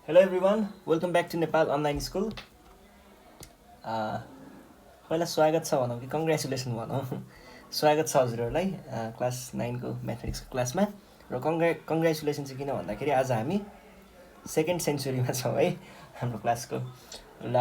Hello everyone, welcome back to Nepal Online School. पहिला स्वागत छ भनौँ कि कङ्ग्रेचुलेसन भनौँ स्वागत छ हजुरहरूलाई क्लास 9 को म्याथमेटिक्सको क्लासमा र कङ्ग्रेचुलेसन चाहिँ किन भन्दाखेरि आज हामी सेकेन्ड सेन्चुरीमा छौँ है हाम्रो क्लासको ल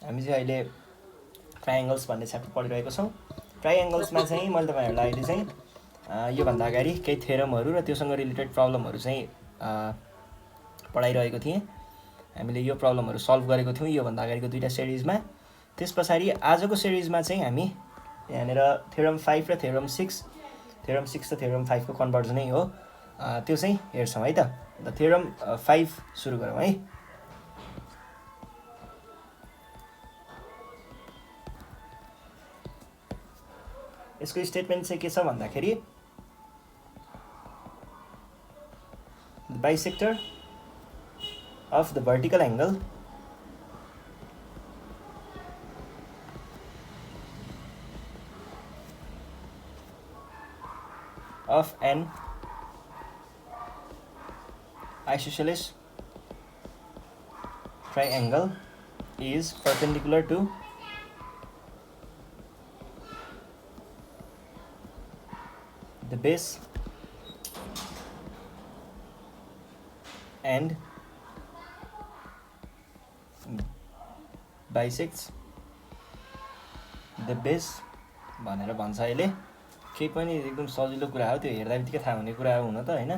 हामी चाहिँ अहिले ट्राइएङ्गल्स भन्ने च्याप्टर पढिरहेको छौँ। ट्राइएङ्गल्समा चाहिँ मैले तपाईँहरूलाई अहिले चाहिँ योभन्दा अगाडि केही थ्योरमहरू र त्योसँग रिलेटेड प्रब्लमहरू चाहिँ पढाइरहेको थिएँ। हामीले यो प्रब्लमहरू सल्भ गरेको थियौँ योभन्दा अगाडिको दुईवटा सिरिजमा। त्यस पछाडि आजको सिरिजमा चाहिँ हामी यहाँनिर थ्योरम 5 र थ्योरम 6 र थ्योरम 5 को कन्भर्जनै हो त्यो चाहिँ हेर्छौँ है त। थ्योरम 5 सुरु गरौँ है। यसको स्टेटमेन्ट चाहिँ के छ भन्दाखेरि the bisector of the vertical angle of an isosceles triangle is perpendicular to the base and bisects the base भनेर भन्छ। अहिले केही पनि एकदम सजिलो कुरा हो, त्यो हेर्दा बित्तिकै थाहा हुने कुरा हो हुन त होइन,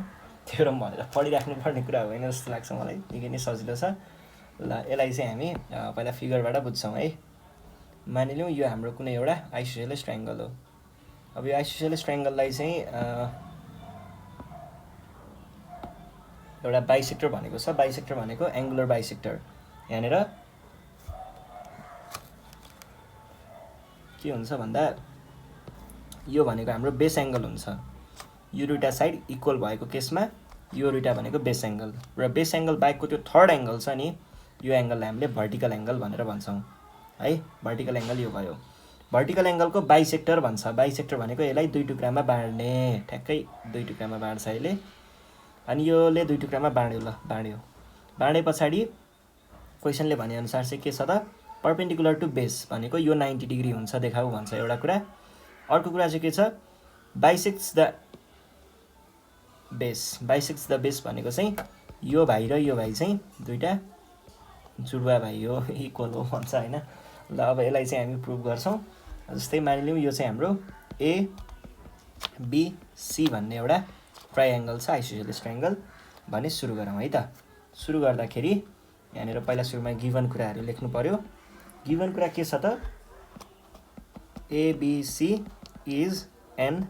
थ्योरम भनेर पढिराख्नु पर्ने कुरा होइन जस्तो लाग्छ मलाई। निकै नै सजिलो छ। ल यसलाई चाहिँ हामी पहिला फिगरबाट बुझ्छौँ है। मानिलिउँ यो हाम्रो कुनै एउटा आइसोसेलेस ट्रायङ्गल हो। अब यो आइसोसेलेस ट्रायङ्गललाई चाहिँ एउटा बाइसेक्टर भनेको छ। बाइसेक्टर भनेको एङ्गुलर बाइसेक्टर। यहाँनिर के हुन्छ भन्दा यो भनेको हाम्रो बेस एङ्गल हुन्छ। यो दुईवटा साइड इक्वल भएको केसमा यो दुईवटा भनेको बेस एङ्गल, र बेस एङ्गल बाहेकको त्यो थर्ड एङ्गल छ नि, यो एङ्गललाई हामीले भर्टिकल एङ्गल भनेर भन्छौँ है। भर्टिकल एङ्गल यो भयो। भर्टिकल एङ्गलको बाइसेक्टर भन्छ। बाइसेक्टर भनेको यसलाई दुई टुक्रामा बाँड्ने, ठ्याक्कै दुई टुक्रामा बाँड्छ यसले। अनि योले दुई टुक्रामा बाँड्यो। बाँडे पछाडि क्वेसनले भनेअनुसार चाहिँ के छ त, पर्पेन्डिकुलर टु बेस भनेको यो 90 डिग्री हुन्छ देखाऊ भन्छ एउटा कुरा। अर्को कुरा चाहिँ के छ, bisects the base. Bisects the base भनेको चाहिँ यो भाइ र यो भाइ चाहिँ दुईवटा जुडुवा भाइ हो, इक्वल हो भन्छ होइन। ल अब यसलाई चाहिँ हामी प्रुभ गर्छौँ। जस्तै मानिलिउँ यो चाहिँ हाम्रो एबिसी भन्ने एउटा ट्राइएङ्गल छ, आइसोसेलेस ट्रायङ्गल भने सुरु गरौँ है त। सुरु गर्दाखेरि यहाँनिर पहिला सुरुमा गिभन कुराहरू लेख्नु पर्यो। गिभन कुरा के छ त, ABC is an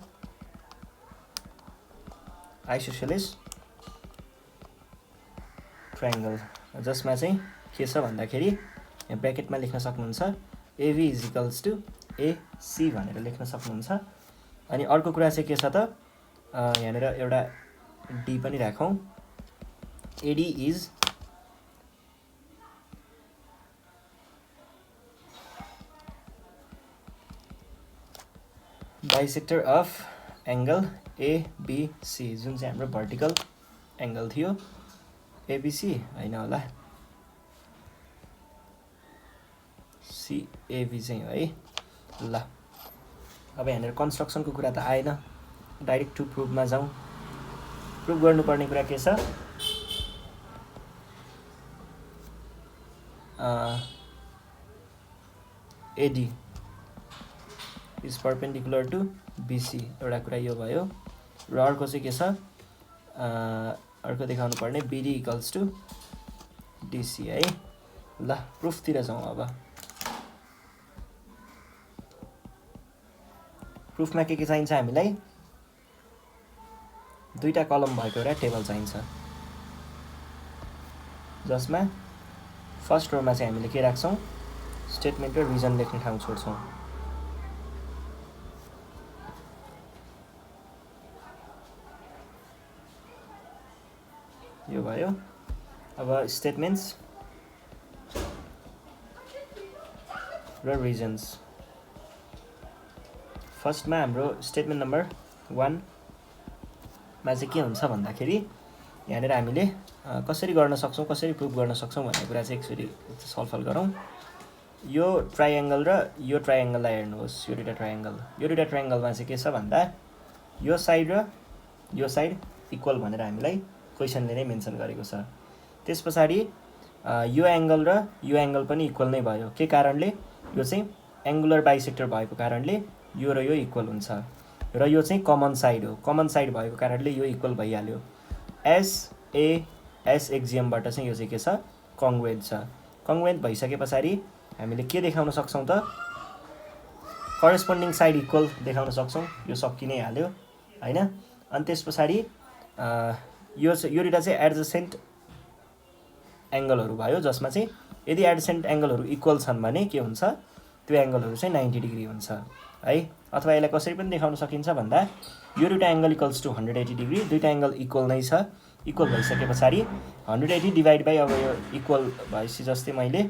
isosceles triangle, जसमा चाहिँ के छ भन्दाखेरि यहाँ ब्र्याकेटमा लेख्न सक्नुहुन्छ AB is equals to AC भनेर लेख्न सक्नुहुन्छ। अनि अर्को कुरा चाहिँ के छ त, यहाँनिर एउटा डी पनि राखौँ। AD is bisector of angle ABC, जुन चाहिँ हाम्रो भर्टिकल एङ्गल थियो। एबिसी होइन होला, सिएबी चाहिँ हो है। ल अब यहाँनिर कन्स्ट्रक्सनको कुरा त आएन, डाइरेक्ट टु प्रुभमा जाउँ। प्रुभ गर्नुपर्ने कुरा के छ, AD is perpendicular to BC, एउटा कुरा यो भयो। र अर्को चाहिँ के छ, अर्को देखाउनु पर्ने बिडी इक्वल्स टु डिसी है। ल प्रुफतिर जाउँ। अब प्रुफमा के चाहिन्छ हामीलाई, दुईवटा कलम भएको एउटा टेबल चाहिन्छ, जसमा फर्स्ट रोमा चाहिँ हामीले के राख्छौँ, स्टेटमेन्ट र रिजन लेख्ने ठाउँ छोड्छौँ। यो भयो। अब स्टेटमेन्ट्स र रिजन्स। फर्स्टमा हाम्रो स्टेटमेन्ट नम्बर 1 मा चाहिँ के हुन्छ भन्दाखेरि यहाँनिर हामीले कसरी गर्न सक्छौँ, कसरी प्रुभ गर्न सक्छौँ भन्ने कुरा चाहिँ एकचोटि सलफल गरौँ। यो ट्राइएङ्गल र यो ट्राइएङ्गललाई हेर्नुहोस्, यो दुईवटा ट्राइएङ्गलमा चाहिँ के छ भन्दा यो साइड र यो साइड इक्वल भनेर हामीलाई क्वेसनले नै मेन्सन गरेको छ। त्यस पछाडि यो एङ्गल र यो एङ्गल पनि इक्वल नै भयो। के कारणले? यो चाहिँ एङ्गुलर बाइसेक्टर भएको कारणले यो र यो इक्वल हुन्छ र यो चाहिँ कमन साइड हो। कमन साइड भएको कारणले यो इक्वल भइहाल्यो। एस एक्जियमबाट चाहिँ यो चाहिँ के छ? कङ्ग्रुएन्ट छ। कङ्ग्रुएन्ट भइसके पछाडि हामीले के देखाउन सक्छौँ त? करेस्पोन्डिङ साइड इक्वल देखाउन सक्छौँ। यो सकि नै हाल्यो हैन। अनि त्यस पछाडि यो दुईवटा चाहिँ एडजसेन्ट एङ्गलहरू भयो, जसमा चाहिँ यदि एडजसेन्ट एङ्गलहरू इक्वल छन् भने के हुन्छ? त्यो एङ्गलहरू चाहिँ 90 डिग्री हुन्छ है। अथवा यसलाई कसरी पनि देखाउन सकिन्छ भन्दा यो दुईवटा एङ्गल इक्वल्स टु 180 डिग्री, दुईवटा एङ्गल इक्वल नै छ। इक्वल भइसके पछाडि 180 डिभाइड बाई अब यो इक्वल भएपछि जस्तै मैले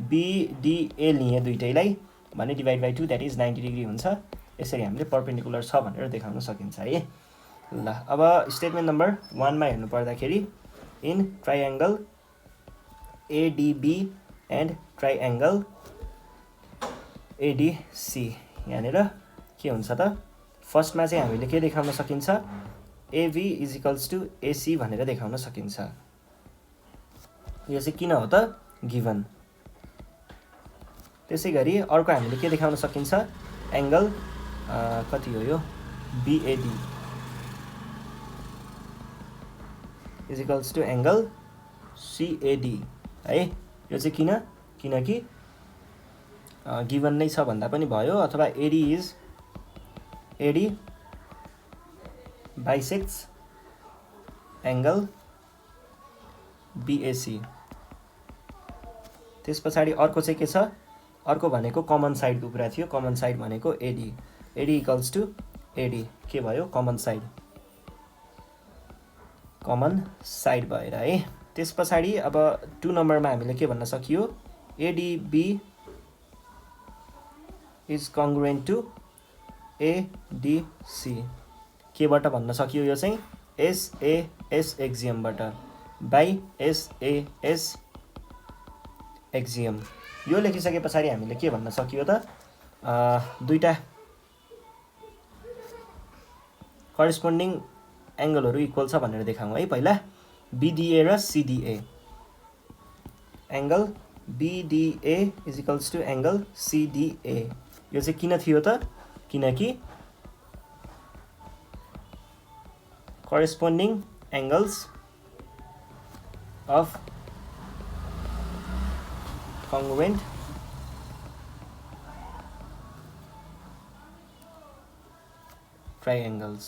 BDA लिएँ दुइटैलाई भने divide by 2 that is 90 degree हुन्छ। यसरी हामीले पर्पेन्डिकुलर छ भनेर देखाउन सकिन्छ है। ल अब स्टेटमेन्ट नम्बर 1 मा हेर्नु पर्दाखेरि इन ट्राइएङ्गल ADB एन्ड ट्राइएङ्गल ADC यहाँनिर के हुन्छ त? फर्स्टमा चाहिँ हामीले के देखाउन सकिन्छ? AB is equals to AC भनेर देखाउन सकिन्छ। यो चाहिँ किन हो त? गिभन। त्यसै गरी अर्को हामीले के देखाउन सकिन्छ? एङ्गल कति हो यो? BAD is equals to angle CAD है। यो चाहिँ किन? किनकि गिभन नै छ भन्दा पनि भयो, अथवा AD बाइसेक्ट्स एङ्गल BAC। त्यस पछाडि अर्को चाहिँ के छ? अर्को भनेको कमन साइडको कुरा थियो। कमन साइड भनेको AD इक्वल्स टु AD के भयो? कमन साइड भएर है। त्यस पछाडि अब 2 नम्बरमा हामीले के भन्न सकियो? ADB is congruent to ADC। केबाट भन्न सकियो? यो चाहिँ SAS एक्जियमबाट बाई SAS एक्जियम। यो लेखिसके पछाडि हामीले के भन्न सकियो त? दुईटा करेस्पोन्डिङ एङ्गलहरू इक्वल छ भनेर देखाउँ है। पहिला BDA र CDA। Angle BDA is equals to angle CDA। यो चाहिँ किन थियो त? किनकि corresponding angles of congruent triangles.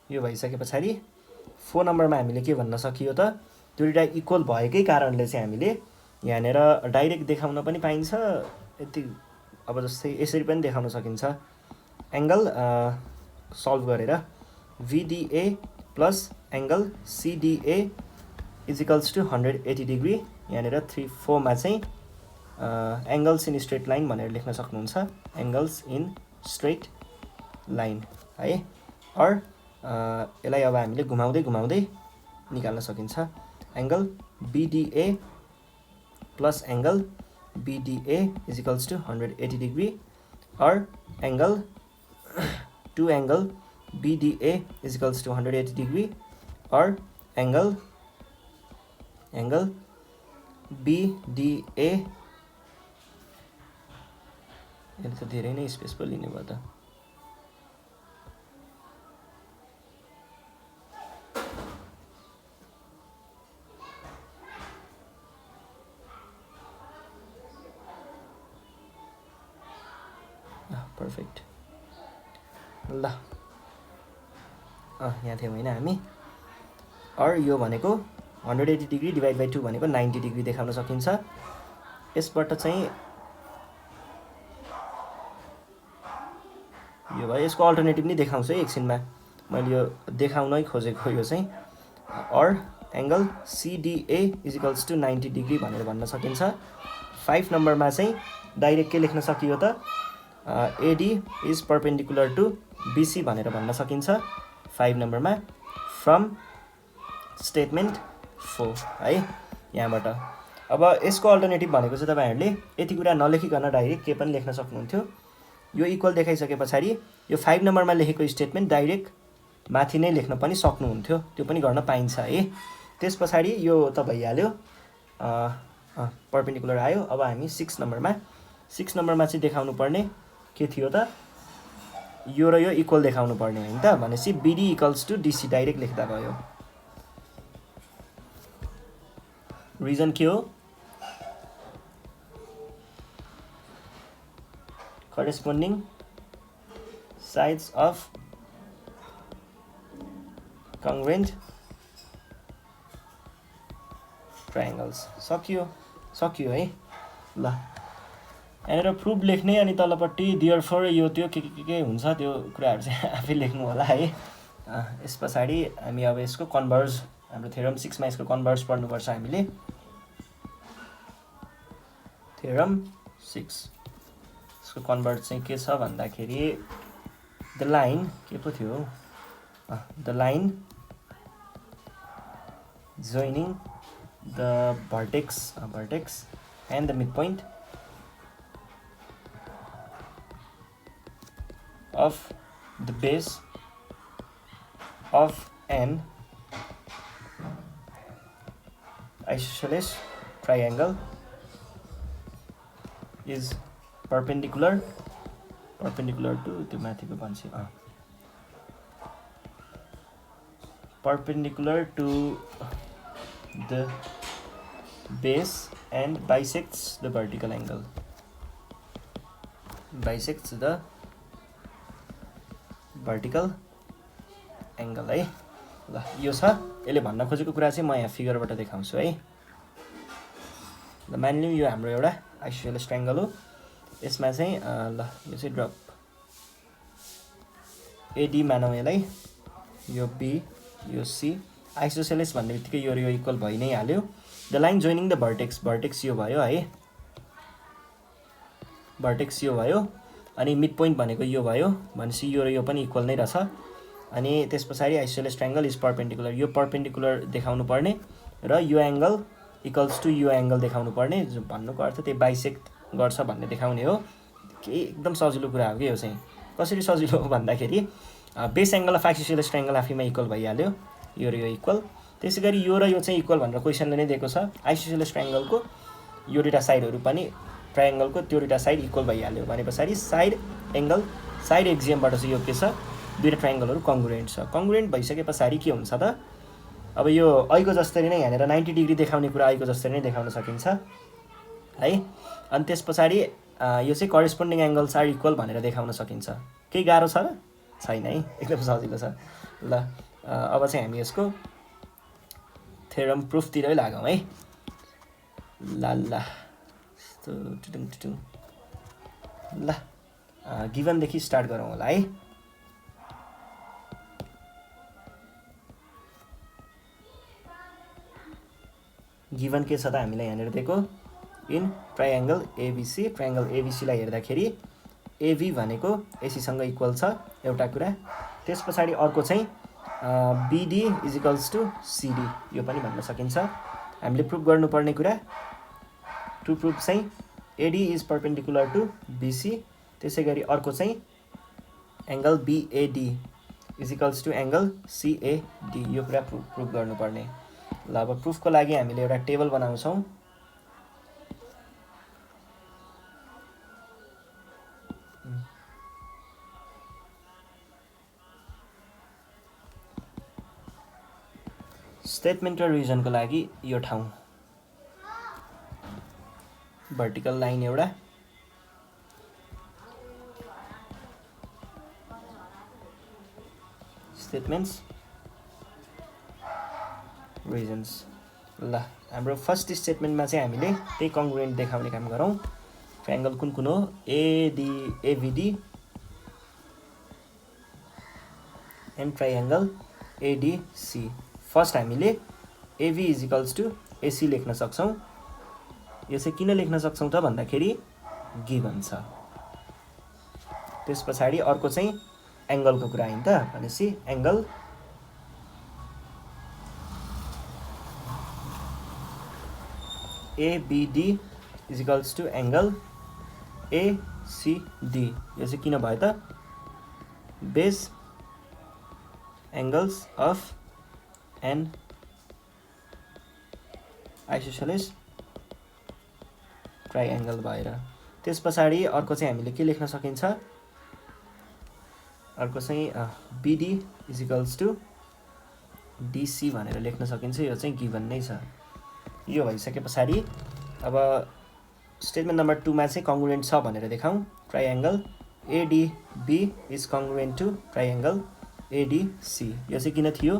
यो भइसके पछाडि 4 नम्बरमा हामीले के भन्न सकियो त? त्यो दुईटा इक्वल भएकै कारणले चाहिँ हामीले यहाँनिर डाइरेक्ट देखाउन पनि पाइन्छ। यति अब जस्तै यसरी पनि देखाउन सकिन्छ। एङ्गल सल्भ गरेर VDA plus angle CDA is equals to 180 degree. यहाँनिर 3-4 मा चाहिँ एङ्गल्स इन स्ट्रेट लाइन भनेर लेख्न सक्नुहुन्छ। एङ्गल्स इन स्ट्रेट लाइन है। अर यसलाई अब हामीले घुमाउँदै घुमाउँदै निकाल्न सकिन्छ। Angle BDA plus angle BDA is equals to 180 degree अर angle 2 angle BDA is equals to 180 degree अर एङ्गल BDA। यसले त धेरै नै स्पेस पो लिने भयो त। पर्फेक्ट। ल यहाँ थियौँ होइन हामी। अर यो भनेको 180 डिग्री डिभाइड बाई 2 भनेको 90 डिग्री देखाउन सकिन्छ। यसबाट चाहिँ यो भयो। यसको अल्टरनेटिभ नै देखाउँछु है एकछिनमा। मैले यो देखाउनै खोजेको यो चाहिँ। अर angle CDA is equals to 90 degree भनेर भन्न सकिन्छ। 5 नम्बरमा चाहिँ डाइरेक्ट के लेख्न सकियो त? AD is perpendicular to BC भनेर भन्न सकिन्छ 5 नम्बरमा फ्रम स्टेटमेन्ट 4 है यहाँबाट। अब यसको अल्टरनेटिभ भनेको चाहिँ तपाईहरुले यति कुरा नलेखिकन डाइरेक्ट के पनि लेख्न सक्नुहुन्थ्यो। यो इक्वल देखाइसके पछाडि यो 5 नम्बरमा लेखेको स्टेटमेन्ट डाइरेक्ट माथि नै लेख्न पनि सक्नुहुन्थ्यो, त्यो पनि गर्न पाइन्छ है। त्यस पछाडि यो त भइहाल्यो, परपेन्डिकुलर आयो। अब हामी 6 नम्बरमा चाहिँ देखाउनु पर्ने के थियो त, यो र यो इक्वल देखाउनु पर्ने हैन त, भनेपछि BD equals to DC direct लेख्दा भयो। रिजन के हो, corresponding sides of congruent triangles। सकियो है। ल यहाँनिर प्रुफ लेख्ने अनि तलपट्टि देयरफोर यो त्यो के हुन्छ त्यो कुराहरू चाहिँ आफै लेख्नु होला है। यस पछाडि हामी अब यसको कन्भर्ज, हाम्रो थ्योरम 6 मा यसको कन्भर्ज पढ्नुपर्छ हामीले। थ्योरम 6 यसको कन्भर्ट चाहिँ के छ भन्दाखेरि द लाइन के पो थियो, the line joining the vertex and the mid point of the base of an isosceles triangle is perpendicular to त्यो माथिको भन्छ perpendicular to the base and bisects the vertical angle, bisects the vertical angle है। ल यो छ, यसले भन्न खोजेको कुरा चाहिँ म यहाँ फिगरबाट देखाउँछु है। ल मानिलिउँ यो हाम्रो एउटा आइसोसेलेस ट्रायंगल हो, यसमा चाहिँ ल यो चाहिँ ड्रप एडी मानौँ यसलाई, यो बी यो सी। आइसोसेलेस भन्ने बित्तिकै यो र यो इक्वल भइ नै हाल्यो। The line joining the vertex यो भयो है, भर्टेक्स यो भयो, अनि मिड पोइन्ट भनेको यो भयो, भनेपछि यो र यो पनि इक्वल नै रहेछ। अनि त्यस पछाडि आइसोसेलेस ट्रायंगल इज परपेन्डिकुलर, यो परपेन्डिकुलर देखाउनु पर्ने र यो एंगल इक्वल्स टु यो एंगल देखाउनु पर्ने, जो भन्नुको अर्थ त्यो बाइसेक्ट गर्छ भन्ने देखाउने हो। के एकदम सजिलो कुरा हो कि यो चाहिँ। कसरी सजिलो हो भन्दाखेरि base angle of isosceles triangle आफैमा इक्वल भइहाल्यो, यो र यो इक्वल। त्यसैगरी यो र यो चाहिँ इक्वल भनेर क्वेशनले नै दिएको छ। आइसोसेलेस ट्रायंगलको यो दुईटा साइडहरू पनि ट्रायंगलको त्यो दुईटा साइड इक्वल भइहाल्यो भने पछाडि साइड एक्जियमबाट चाहिँ यो के छ, दुईटा ट्रायंगलहरू कङ्ग्रुएन्ट छ। कङ्ग्रुएन्ट भइसके पछाडि के हुन्छ त, अब यो ऐको जस्तै नै यहाँनिर 90 डिग्री देखाउने कुरा ऐको जस्तै नै देखाउन सकिन्छ है। अनि त्यस पछाडि यो चाहिँ करेस्पोन्डिङ एंगल्स आर इक्वल भनेर देखाउन सकिन्छ। केही गाह्रो छ र छैन है, एकदम सजिलो छ। ल अब चाहिँ हामी यसको थ्योरम प्रुफतिरै लागौँ है। ल ल गिभनदेखि स्टार्ट गरौँ होला है। गिभन के छ त हामीलाई यहाँनिर दिएको, in triangle ABC, triangle ABC लाई हेर्दाखेरि एबी भनेको एसीसँग इक्वल छ एउटा कुरा। त्यस पछाडि अर्को चाहिँ BD is equals to CD, यो पनि भन्न सकिन्छ। हामीले प्रुफ गर्नुपर्ने कुरा टु प्रुफ चाहिँ AD is perpendicular to BC, त्यसैगरी अर्को चाहिँ angle BAD is equals to angle CAD, यो कुरा प्रुफ गर्नुपर्ने। ल अब प्रुफको लागि हामीले एउटा टेबल बनाउँछौँ। स्टेटमेन्ट र रिजनको लागि यो ठाउँ भर्टिकल लाइन एउटा, स्टेटमेन्ट्स रिजन्स। ल हाम्रो फर्स्ट स्टेटमेन्टमा चाहिँ हामीले त्यही कङ्ग्रुएन्ट देखाउने काम गरौँ। ट्रायंगल कुन हो, ABD and triangle ADC. First हामीले AB is equals to AC लेख्न सक्छौँ। यो चाहिँ किन लेख्न सक्छौँ त भन्दाखेरि गिभन छ। त्यस पछाडि अर्को चाहिँ एङ्गलको कुरा आयो नि त, भनेपछि angle ABD is equals to angle ACD. यो चाहिँ किन भयो त, base angles of an isosceles triangle भएर। त्यस पछाडि अर्को चाहिँ हामीले के लेख्न सकिन्छ, अर्को चाहिँ BD is equals to DC भनेर लेख्न सकिन्छ। यो चाहिँ गिभन नै छ। यो भइसके पछाडि अब स्टेटमेन्ट नम्बर 2 मा चाहिँ कङ्ग्रुएन्ट छ भनेर देखाउँ। ट्राइएङ्गल ADB is congruent to ट्राइएङ्गल ADC. यो चाहिँ किन थियो,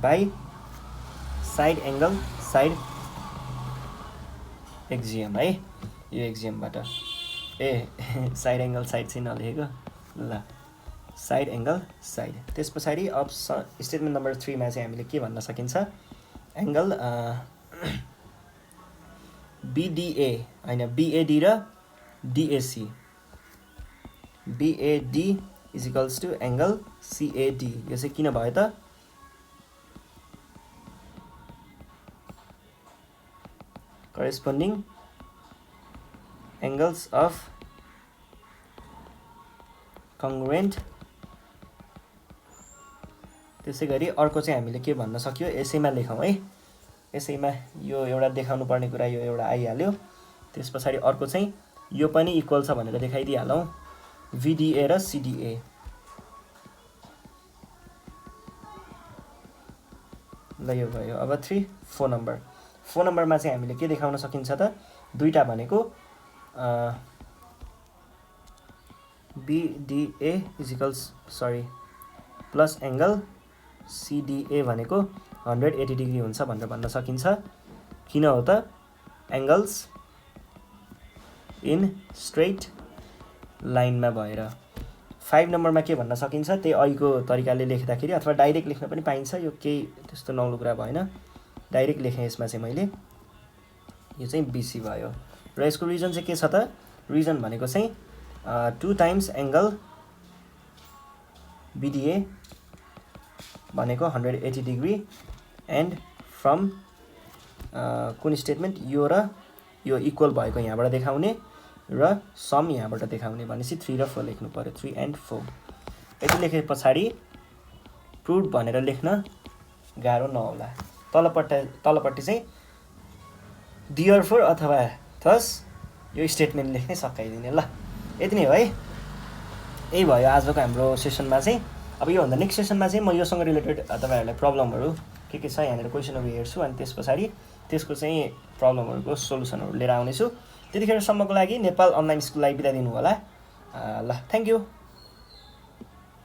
by side angle side axiom है, यो एक्जियमबाट साइड एङ्गल साइड चाहिँ नलेखेको ल, साइड एङ्गल साइड। त्यस पछाडि अब स्टेटमेन्ट नम्बर 3 मा चाहिँ हामीले के भन्न सकिन्छ, एङ्गल बिडिए होइन बिएडी र DAC, बिएडी is equals to angle सिएडी। यो चाहिँ किन भयो त, corresponding angles of congruent। त्यसै गरी अर्को चाहिँ हामीले के भन्न सक्यो, यसैमा लेखौँ है, यसैमा यो एउटा देखाउनु पर्ने कुरा यो एउटा आइहाल्यो। त्यस पछाडि अर्को चाहिँ यो पनि इक्वल छ भनेर देखाइदिइहालौँ, भिडिए र सिडिए। ल यो भयो। अब 4 नम्बर, 4 नम्बरमा चाहिँ हामीले के देखाउन सकिन्छ त, दुईटा भनेको बिडिए इज इक्वल्स प्लस एङ्गल सिडिए भनेको 180 डिग्री हुन्छ भनेर भन्न सकिन्छ। किन हो त, एङ्गल्स इन स्ट्रेट लाइनमा भएर। 5 नम्बरमा के भन्न सकिन्छ, त्यही अहिलेको तरिकाले लेख्दाखेरि अथवा डाइरेक्ट लेख्न पनि पाइन्छ, यो केही त्यस्तो नौलो कुरा भएन, डाइरेक्ट लेखेँ यसमा चाहिँ मैले, यो चाहिँ बिसी भयो। र यसको रिजन चाहिँ के छ त, रिजन भनेको चाहिँ 2 टाइम्स एङ्गल बिडिए भनेको 180 डिग्री एन्ड फ्रम कुन स्टेटमेन्ट, यो र यो इक्वल भएको यहाँबाट देखाउने र सम यहाँबाट देखाउने, भनेपछि 3 र 4 लेख्नु पर्यो, 3 एन्ड 4। यति लेखे पछाडि प्रुभ भनेर लेख्न गाह्रो नहोला। तलपट्टि चाहिँ डियर फोर अथवा थस यो स्टेटमेन्ट लेख्नै सकाइदिने। ल यति नै हो है, यही भयो आजको हाम्रो सेसनमा चाहिँ। अब योभन्दा नेक्स्ट सेसनमा चाहिँ म योसँग रिलेटेड तपाईँहरूलाई प्रब्लमहरू के छ यहाँनिर क्वेसनहरू हेर्छु, अनि त्यस पछाडि त्यसको चाहिँ प्रब्लमहरूको सोल्युसनहरू लिएर आउनेछु। त्यतिखेरसम्मको लागि नेपाल अनलाइन स्कुललाई बिदा दिनु होला। ल थ्याङ्क यू।